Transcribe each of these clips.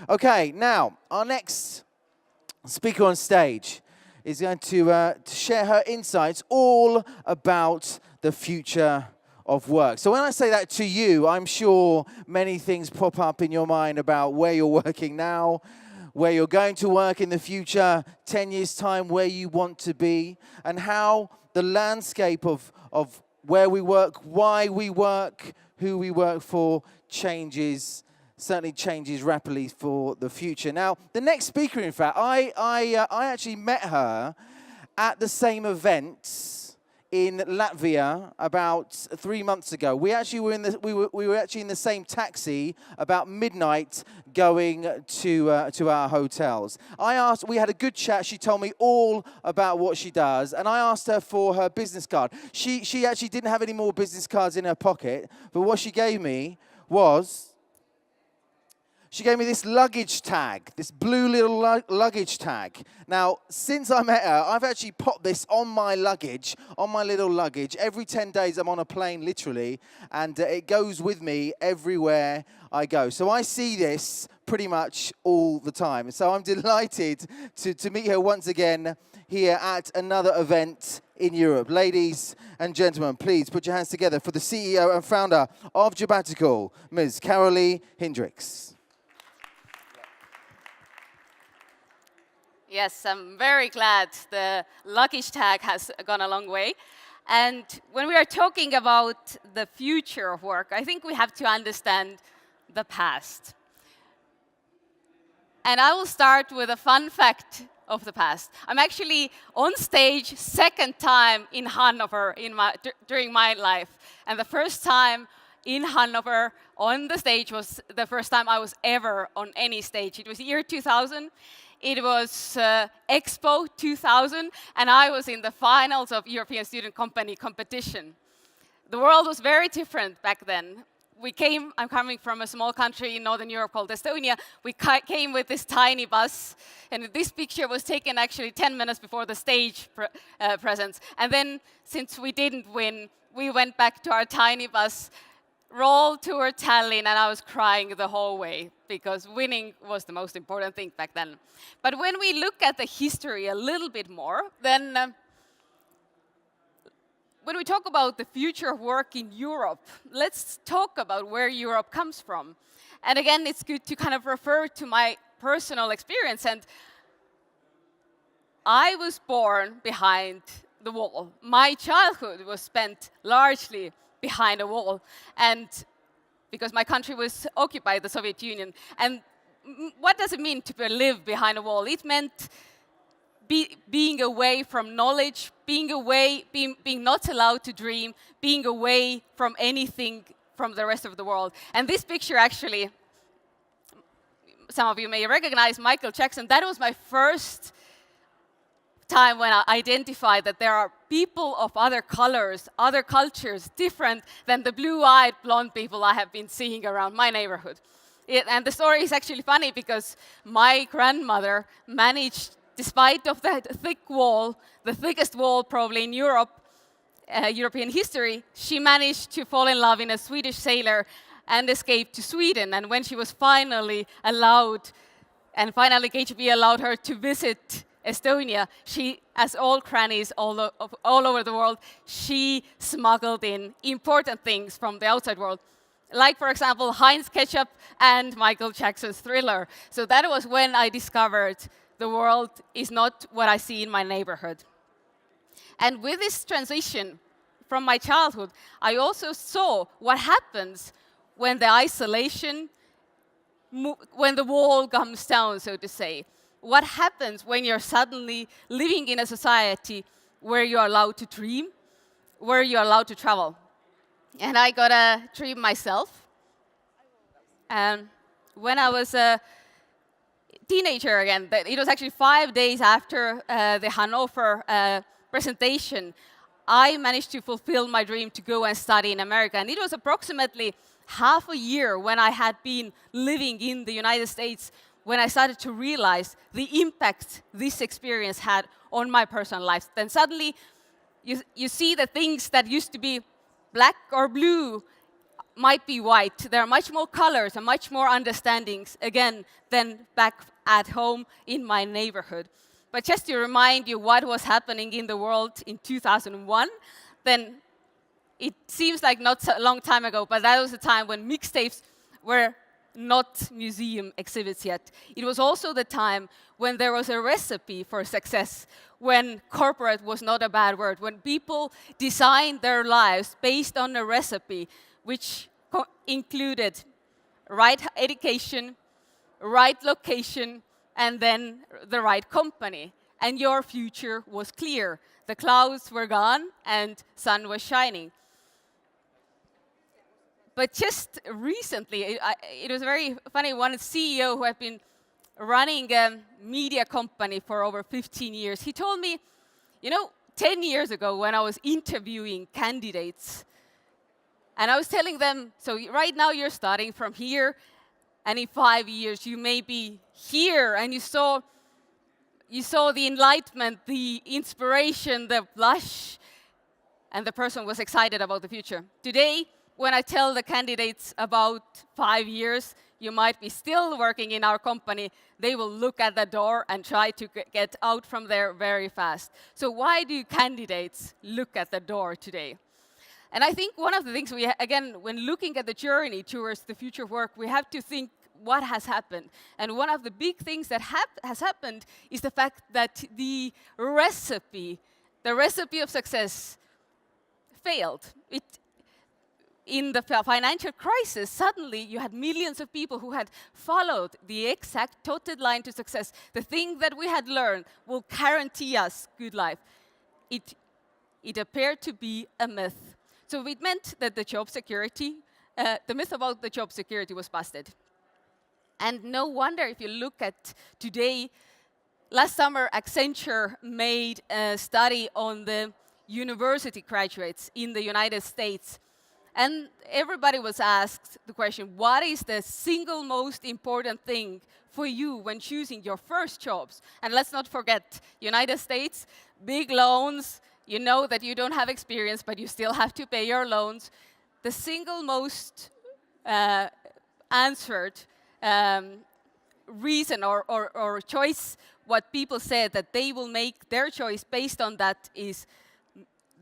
Okay, now, our next speaker on stage is going to share her insights all about the future of work. So when I say that to you, I'm sure many things pop up in your mind about where you're working now, where you're going to work in the future, 10 years' time, where you want to be, and how the landscape of where we work, why we work, who we work for, certainly changes rapidly for the future. Now, the next speaker, in fact, I actually met her at the same event in Latvia about 3 months ago. We were actually in the same taxi about midnight going to our hotels. We had a good chat. She told me all about what she does, and I asked her for her business card. She actually didn't have any more business cards in her pocket, but what she gave me was this luggage tag, this blue little luggage tag. Now, since I met her, I've actually popped this on my luggage, on my little luggage. Every 10 days I'm on a plane, literally, and it goes with me everywhere I go. So I see this pretty much all the time. So I'm delighted to meet her once again here at another event in Europe. Ladies and gentlemen, please put your hands together for the CEO and founder of Jobbatical, Ms. Karoli Hindriks. Yes, I'm very glad the luggage tag has gone a long way. And when we are talking about the future of work, I think we have to understand the past. And I will start with a fun fact of the past. I'm actually on stage second time in Hanover during my life. And the first time in Hanover on the stage was the first time I was ever on any stage. It was year 2000. It was Expo 2000, and I was in the finals of European Student Company competition. The world was very different back then. I'm coming from a small country in Northern Europe called Estonia. We came with this tiny bus, and this picture was taken actually 10 minutes before the stage presence. And then, since we didn't win, we went back to our tiny bus, rolled toward Tallinn, and I was crying the whole way because winning was the most important thing back then. But when we look at the history a little bit more, then when we talk about the future of work in Europe, let's talk about where Europe comes from. And again, it's good to kind of refer to my personal experience. And I was born behind the wall. My childhood was spent largely behind a wall, and because my country was occupied by the Soviet Union. And what does it mean to live behind a wall? It meant being away from knowledge, being not allowed to dream, being away from anything from the rest of the world. And this picture actually, some of you may recognize Michael Jackson. That was my first time when I identified that there are people of other colors, other cultures, different than the blue-eyed blonde people I have been seeing around my neighborhood. And the story is actually funny because my grandmother managed, despite of that thick wall, the thickest wall probably in Europe, European history, she managed to fall in love in a Swedish sailor and escape to Sweden. And when she was finally KGB allowed her to visit Estonia, she, as all crannies all over the world, she smuggled in important things from the outside world. Like, for example, Heinz ketchup and Michael Jackson's Thriller. So that was when I discovered the world is not what I see in my neighborhood. And with this transition from my childhood, I also saw what happens when the isolation, when the wall comes down, so to say. What happens when you're suddenly living in a society where you're allowed to dream, where you're allowed to travel? And I got a dream myself. When I was a teenager again, it was actually 5 days after the Hanover presentation, I managed to fulfill my dream to go and study in America. And it was approximately half a year when I had been living in the United States when I started to realize the impact this experience had on my personal life. Then suddenly you see the things that used to be black or blue might be white. There are much more colors and much more understandings, again, than back at home in my neighborhood. But just to remind you what was happening in the world in 2001, then it seems like not so long time ago, but that was the time when mixtapes were not museum exhibits yet. It was also the time when there was a recipe for success, when corporate was not a bad word, when people designed their lives based on a recipe which included right education, right location, and then the right company. And your future was clear. The clouds were gone and sun was shining. But just recently, it was very funny, one CEO who had been running a media company for over 15 years, he told me, 10 years ago when I was interviewing candidates, and I was telling them, so right now you're starting from here, and in 5 years you may be here, and you saw the enlightenment, the inspiration, the blush, and the person was excited about the future. Today, when I tell the candidates about 5 years, you might be still working in our company, they will look at the door and try to get out from there very fast. So why do candidates look at the door today? And I think one of the things again, when looking at the journey towards the future of work, we have to think what has happened. And one of the big things that has happened is the fact that the recipe of success failed. In the financial crisis, suddenly you had millions of people who had followed the exact dotted line to success. The thing that we had learned will guarantee us good life. It appeared to be a myth. So it meant that the myth about the job security was busted. And no wonder if you look at today, last summer Accenture made a study on the university graduates in the United States. And everybody was asked the question, what is the single most important thing for you when choosing your first jobs? And let's not forget, United States, big loans, you know that you don't have experience, but you still have to pay your loans. The single most answered reason or choice, what people said that they will make their choice based on that is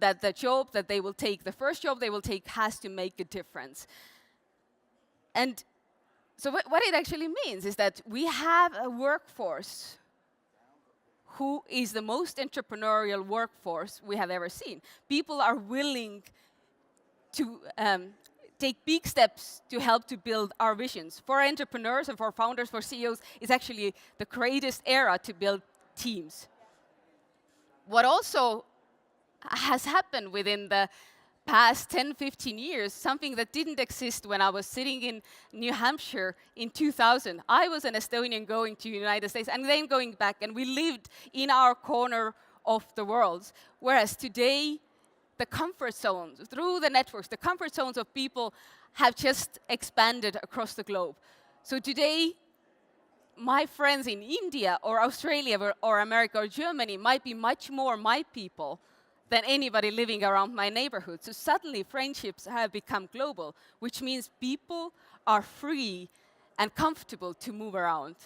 that the job that they will take, the first job they will take, has to make a difference. And so what it actually means is that we have a workforce who is the most entrepreneurial workforce we have ever seen. People are willing to take big steps to help to build our visions. For entrepreneurs and for founders, for CEOs, it's actually the greatest era to build teams. What also has happened within the past 10, 15 years, something that didn't exist when I was sitting in New Hampshire in 2000. I was an Estonian going to the United States and then going back, and we lived in our corner of the world. Whereas today, the comfort zones, through the networks, the comfort zones of people have just expanded across the globe. So today, my friends in India or Australia or America or Germany might be much more my people than anybody living around my neighborhood. So suddenly friendships have become global, which means people are free and comfortable to move around.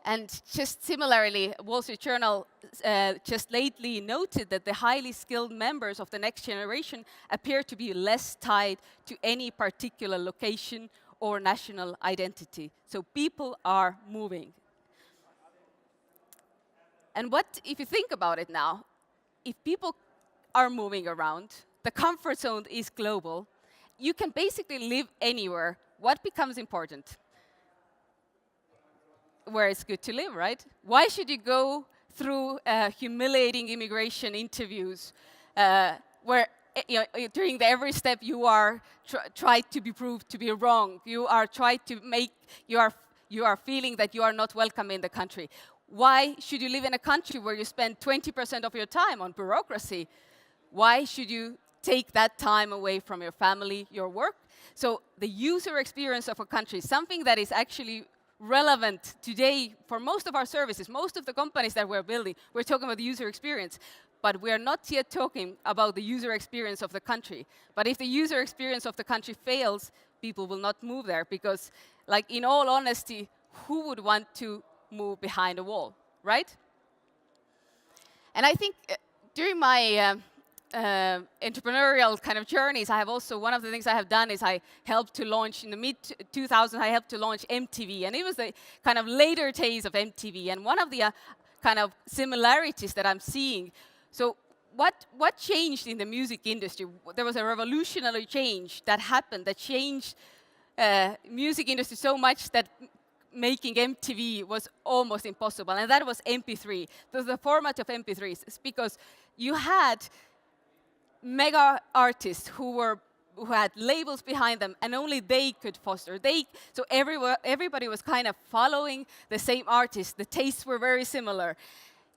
And just similarly, Wall Street Journal just lately noted that the highly skilled members of the next generation appear to be less tied to any particular location or national identity. So people are moving. And what, if you think about it now, if people are moving around, the comfort zone is global, you can basically live anywhere. What becomes important? Where it's good to live, right? Why should you go through humiliating immigration interviews where during every step you are tried to be proved to be wrong? You are tried to make, you are feeling that you are not welcome in the country. Why should you live in a country where you spend 20% of your time on bureaucracy? Why should you take that time away from your family, your work? So the user experience of a country, something that is actually relevant today for most of our services, most of the companies that we're building, we're talking about the user experience. but we are not yet talking about the user experience of the country. But if the user experience of the country fails, people will not move there because, like, in all honesty, who would want to move behind a wall, right? And I think during my entrepreneurial kind of journeys, I have also, one of the things I have done is I helped to launch, in the mid-2000s, I helped to launch MTV. And it was the kind of later days of MTV. And one of the kind of similarities that I'm seeing, so what changed in the music industry? There was a revolutionary change that happened, that changed music industry so much that making MTV was almost impossible, and that was MP3. The format of MP3s is because you had mega artists who had labels behind them, and only they could foster. So everybody was kind of following the same artist. The tastes were very similar.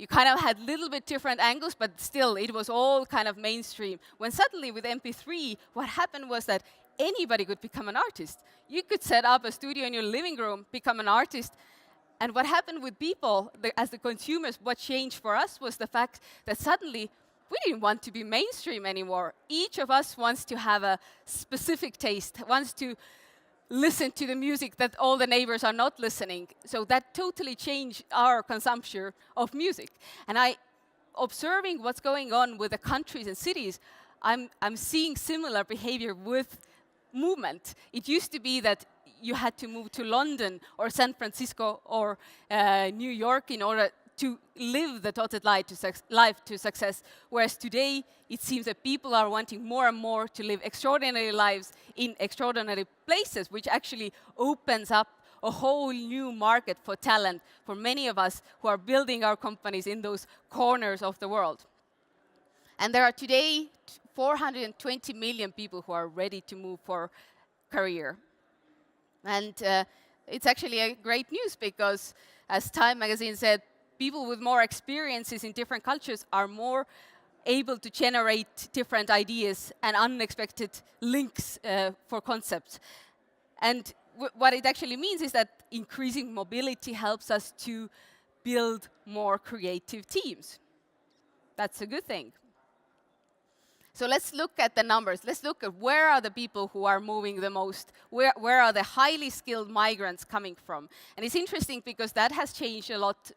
You kind of had little bit different angles, but still, it was all kind of mainstream. When suddenly with MP3, what happened was that anybody could become an artist. You could set up a studio in your living room, become an artist. And what happened with people, as the consumers, what changed for us was the fact that suddenly we didn't want to be mainstream anymore. Each of us wants to have a specific taste, wants to listen to the music that all the neighbors are not listening. So that totally changed our consumption of music. And observing what's going on with the countries and cities, I'm seeing similar behavior with movement. It used to be that you had to move to London or San Francisco or New York in order to live the dotted life to success, whereas today it seems that people are wanting more and more to live extraordinary lives in extraordinary places, which actually opens up a whole new market for talent for many of us who are building our companies in those corners of the world. And there are today 420 million people who are ready to move for career. And it's actually a great news because, as Time magazine said, people with more experiences in different cultures are more able to generate different ideas and unexpected links for concepts. And what it actually means is that increasing mobility helps us to build more creative teams. That's a good thing. So let's look at the numbers. Let's look at where are the people who are moving the most. Where are the highly skilled migrants coming from? And it's interesting because that has changed a lot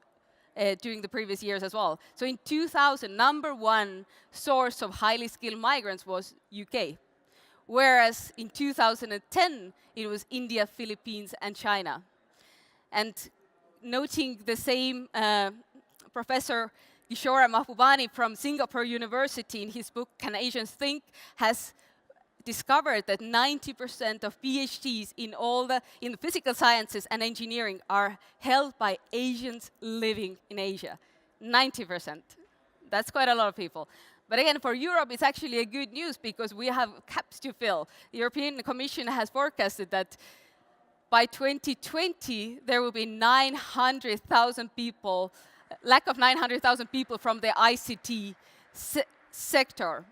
during the previous years as well. So in 2000, number one source of highly skilled migrants was UK. Whereas in 2010, it was India, Philippines, and China. And noting the same Professor Kishore Mahbubani from Singapore University in his book, Can Asians Think?, has discovered that 90% of PhDs in the physical sciences and engineering are held by Asians living in Asia. 90%. That's quite a lot of people. But again, for Europe, it's actually a good news because we have gaps to fill. The European Commission has forecasted that by 2020, there will be 900,000 people, lack of 900,000 people from the ICT sector.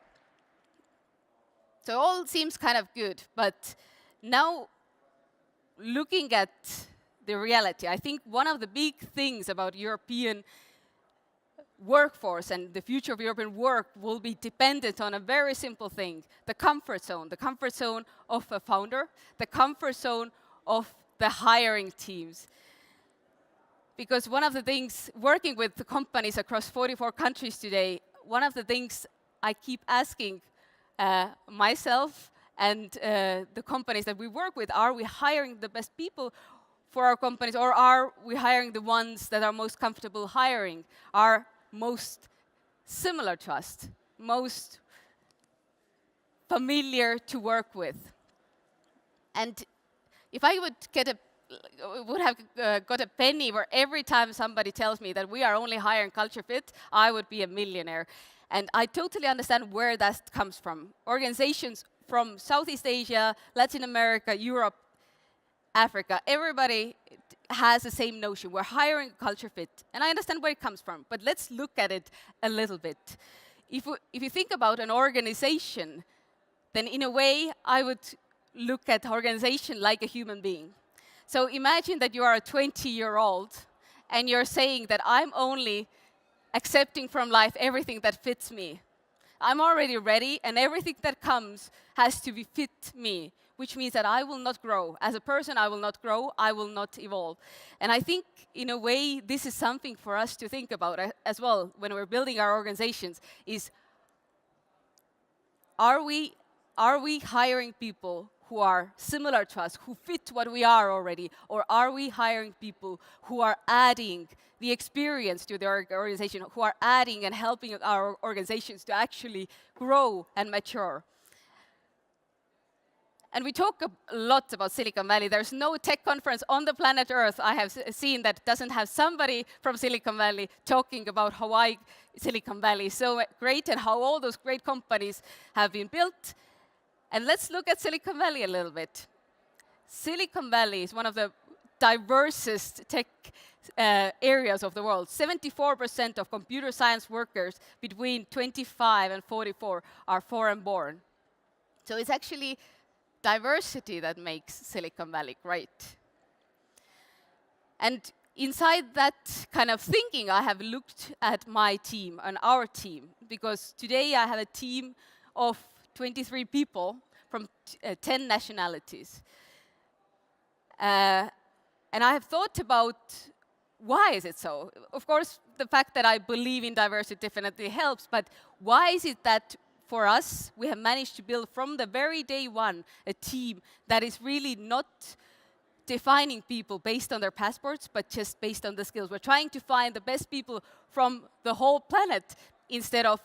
So all seems kind of good, but now looking at the reality, I think one of the big things about European workforce and the future of European work will be dependent on a very simple thing, the comfort zone of a founder, the comfort zone of the hiring teams. Because one of the things, working with the companies across 44 countries today, one of the things I keep asking myself and the companies that we work with, are we hiring the best people for our companies, or are we hiring the ones that are most comfortable hiring, are most similar to us, most familiar to work with? And if I would have got a penny where every time somebody tells me that we are only hiring culture fit, I would be a millionaire. And I totally understand where that comes from. Organizations from Southeast Asia, Latin America, Europe, Africa, everybody has the same notion. We're hiring culture fit. And I understand where it comes from, but let's look at it a little bit. If you think about an organization, then in a way, I would look at organization like a human being. So imagine that you are a 20-year-old and you're saying that I'm only accepting from life everything that fits me. I'm already ready, and everything that comes has to be fit me, which means that I will not grow. As a person, I will not grow, I will not evolve. And I think, in a way, this is something for us to think about as well when we're building our organizations, is are we hiring people who are similar to us, who fit what we are already, or are we hiring people who are adding the experience to their organization, who are adding and helping our organizations to actually grow and mature? And we talk a lot about Silicon Valley. There's no tech conference on the planet Earth I have seen that doesn't have somebody from Silicon Valley talking about how Silicon Valley is so great and how all those great companies have been built. And let's look at Silicon Valley a little bit. Silicon Valley is one of the diversest tech areas of the world. 74% of computer science workers between 25 and 44 are foreign-born. So it's actually diversity that makes Silicon Valley great. And inside that kind of thinking, I have looked at my team and our team, because today I have a team of 23 people from 10 nationalities. And I have thought about why is it so? Of course, the fact that I believe in diversity definitely helps, but why is it that for us, we have managed to build from the very day one a team that is really not defining people based on their passports, but just based on the skills. We're trying to find the best people from the whole planet instead of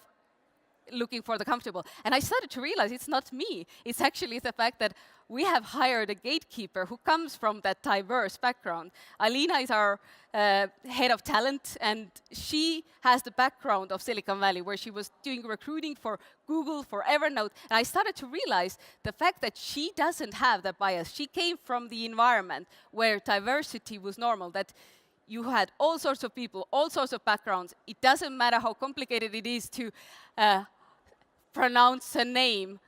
looking for the comfortable. And I started to realize it's not me. It's actually the fact that we have hired a gatekeeper who comes from that diverse background. Alina is our head of talent, and she has the background of Silicon Valley, where she was doing recruiting for Google, for Evernote. And I started to realize the fact that she doesn't have that bias. She came from the environment where diversity was normal, that you had all sorts of people, all sorts of backgrounds. It doesn't matter how complicated it is to pronounce a name.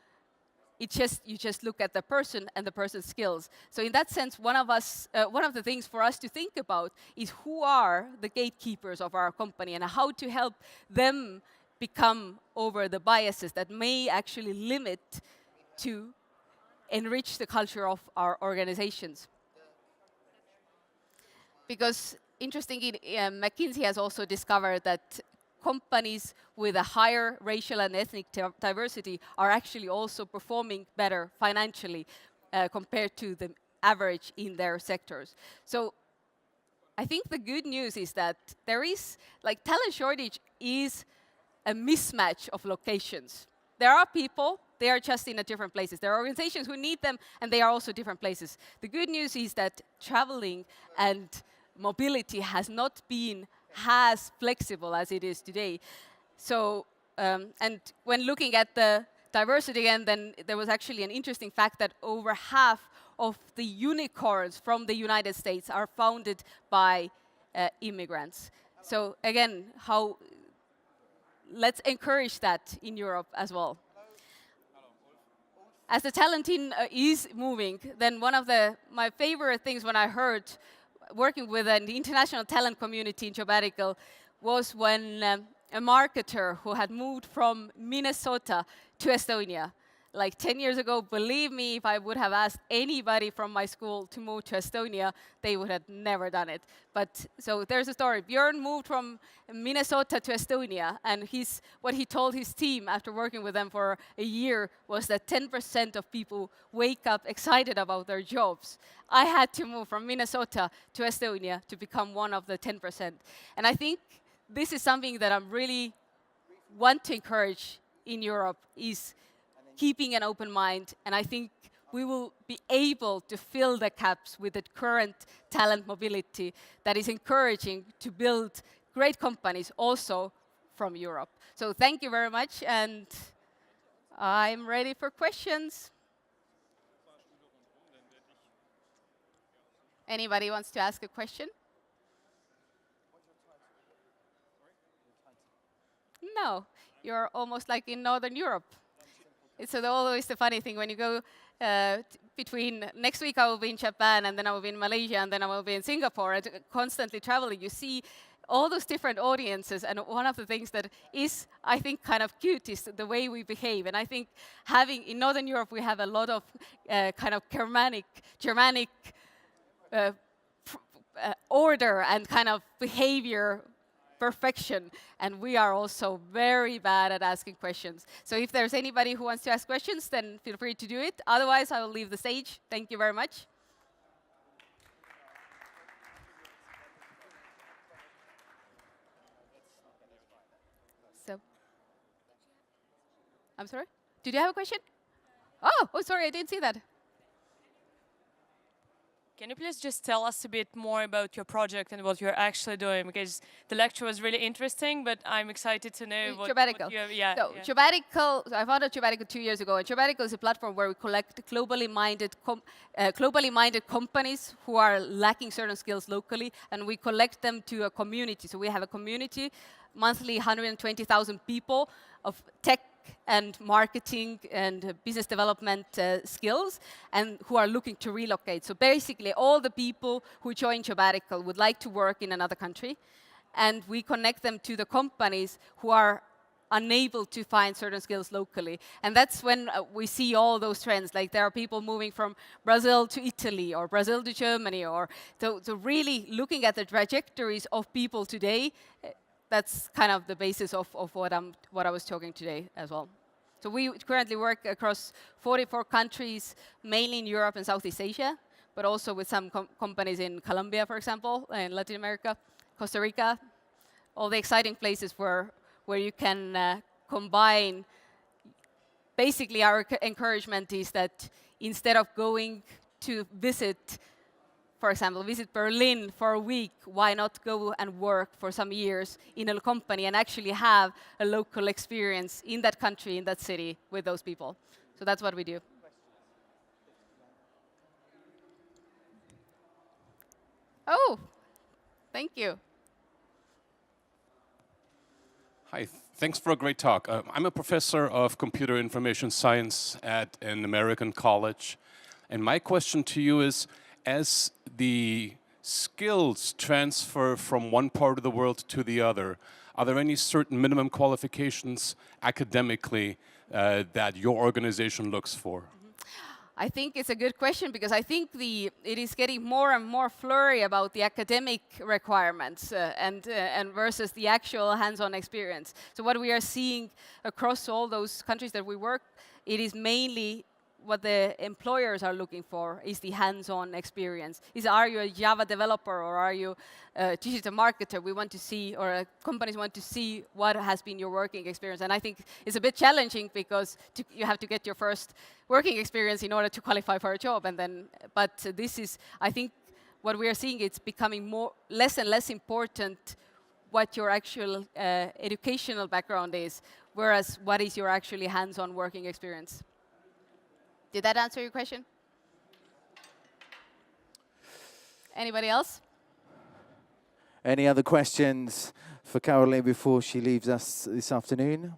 You just look at the person and the person's skills. So in that sense, one of the things for us to think about is who are the gatekeepers of our company and how to help them become over the biases that may actually limit to enrich the culture of our organizations. Because interestingly, McKinsey has also discovered that companies with a higher racial and ethnic diversity are actually also performing better financially compared to the average in their sectors. So I think the good news is that there is, talent shortage is a mismatch of locations. There are people, they are just in different places. There are organizations who need them, and they are also different places. The good news is that traveling and mobility has not been as flexible as it is today. So, and when looking at the diversity again, then there was actually an interesting fact that over half of the unicorns from the United States are founded by immigrants. So again, let's encourage that in Europe as well. As the talent team is moving, then one of my favorite things when I heard working with an international talent community in Sabbatical was when a marketer who had moved from Minnesota to Estonia. 10 years ago, believe me, if I would have asked anybody from my school to move to Estonia, they would have never done it. But so there's a story. Björn moved from Minnesota to Estonia, and what he told his team after working with them for a year was that 10% of people wake up excited about their jobs. I had to move from Minnesota to Estonia to become one of the 10%. And I think this is something that I really want to encourage in Europe is keeping an open mind, and I think we will be able to fill the gaps with the current talent mobility that is encouraging to build great companies also from Europe. So thank you very much, and I'm ready for questions. Anybody wants to ask a question? No, you're almost like in Northern Europe. It's always the funny thing when you go between, next week I will be in Japan, and then I will be in Malaysia, and then I will be in Singapore, and constantly traveling. You see all those different audiences, and one of the things that is, I think, kind of cute is the way we behave. And I think in Northern Europe, we have a lot of kind of Germanic order and kind of behavior perfection, and we are also very bad at asking questions. So if there's anybody who wants to ask questions, then feel free to do it. Otherwise, I will leave the stage. Thank you very much. So, I'm sorry? Did you have a question? Oh, sorry, I didn't see that. Can you please just tell us a bit more about your project and what you're actually doing? Because the lecture was really interesting, but I'm excited to know what you have. Yeah, so I founded Chubatical 2 years ago, and Chubatical is a platform where we collect globally minded companies who are lacking certain skills locally, and we collect them to a community. So we have a community, monthly 120,000 people of tech and marketing and business development skills, and who are looking to relocate. So basically, all the people who join Chubatical would like to work in another country, and we connect them to the companies who are unable to find certain skills locally. And that's when we see all those trends, like there are people moving from Brazil to Italy or Brazil to Germany, or so really looking at the trajectories of people today. That's kind of the basis of what I was talking today as well. So we currently work across 44 countries, mainly in Europe and Southeast Asia, but also with some companies in Colombia, for example, in Latin America, Costa Rica, all the exciting places where you can combine. Basically, our encouragement is that instead of going to visit, for example, visit Berlin for a week, why not go and work for some years in a company and actually have a local experience in that country, in that city, with those people? So that's what we do. Oh, thank you. Hi, thanks for a great talk. I'm a professor of computer information science at an American college. And my question to you is, as the skills transfer from one part of the world to the other, are there any certain minimum qualifications academically that your organization looks for? I think it's a good question, because I think it is getting more and more flurry about the academic requirements and versus the actual hands-on experience. So what we are seeing across all those countries that we work, it is mainly what the employers are looking for is the hands-on experience. Are you a Java developer, or are you a digital marketer? We want to see, or companies want to see what has been your working experience. And I think it's a bit challenging, because you have to get your first working experience in order to qualify for a job. And then, but this is, I think, what we are seeing. It's becoming less and less important what your actual educational background is, whereas what is your actually hands-on working experience. Did that answer your question? Anybody else? Any other questions for Karoli before she leaves us this afternoon?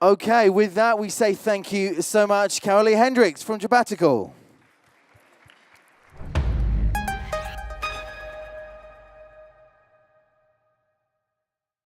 Okay, with that, we say thank you so much, Karoli Hindriks from Chubatical.